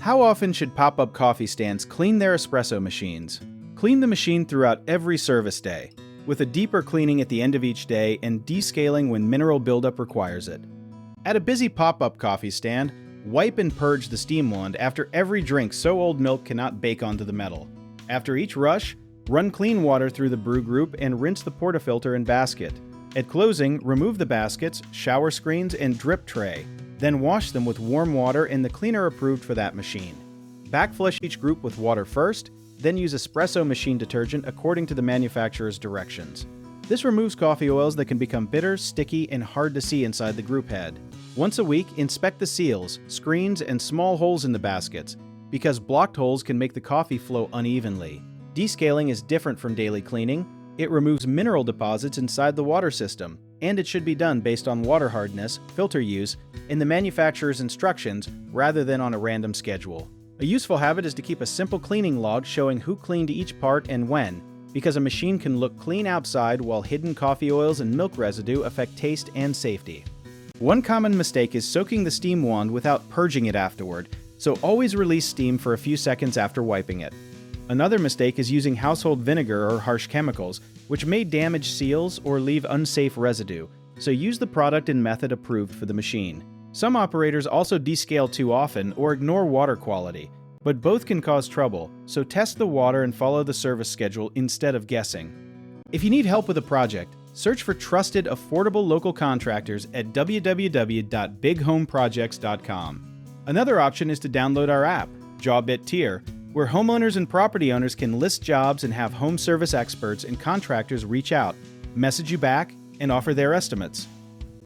How often should pop-up coffee stands clean their espresso machines? Clean the machine throughout every service day, with a deeper cleaning at the end of each day and descaling when mineral buildup requires it. At a busy pop-up coffee stand, wipe and purge the steam wand after every drink so old milk cannot bake onto the metal. After each rush, run clean water through the brew group and rinse the portafilter and basket. At closing, remove the baskets, shower screens, and drip tray. Then wash them with warm water in the cleaner approved for that machine. Backflush each group with water first, then use espresso machine detergent according to the manufacturer's directions. This removes coffee oils that can become bitter, sticky, and hard to see inside the group head. Once a week, inspect the seals, screens, and small holes in the baskets, because blocked holes can make the coffee flow unevenly. Descaling is different from daily cleaning. It removes mineral deposits inside the water system, and it should be done based on water hardness, filter use, and the manufacturer's instructions rather than on a random schedule. A useful habit is to keep a simple cleaning log showing who cleaned each part and when, because a machine can look clean outside while hidden coffee oils and milk residue affect taste and safety. One common mistake is soaking the steam wand without purging it afterward, so always release steam for a few seconds after wiping it. Another mistake is using household vinegar or harsh chemicals, which may damage seals or leave unsafe residue, so use the product and method approved for the machine. Some operators also descale too often or ignore water quality, but both can cause trouble, so test the water and follow the service schedule instead of guessing. If you need help with a project, search for trusted, affordable local contractors at www.bighomeprojects.com. Another option is to download our app, Jawbit Tier, where homeowners and property owners can list jobs and have home service experts and contractors reach out, message you back, and offer their estimates.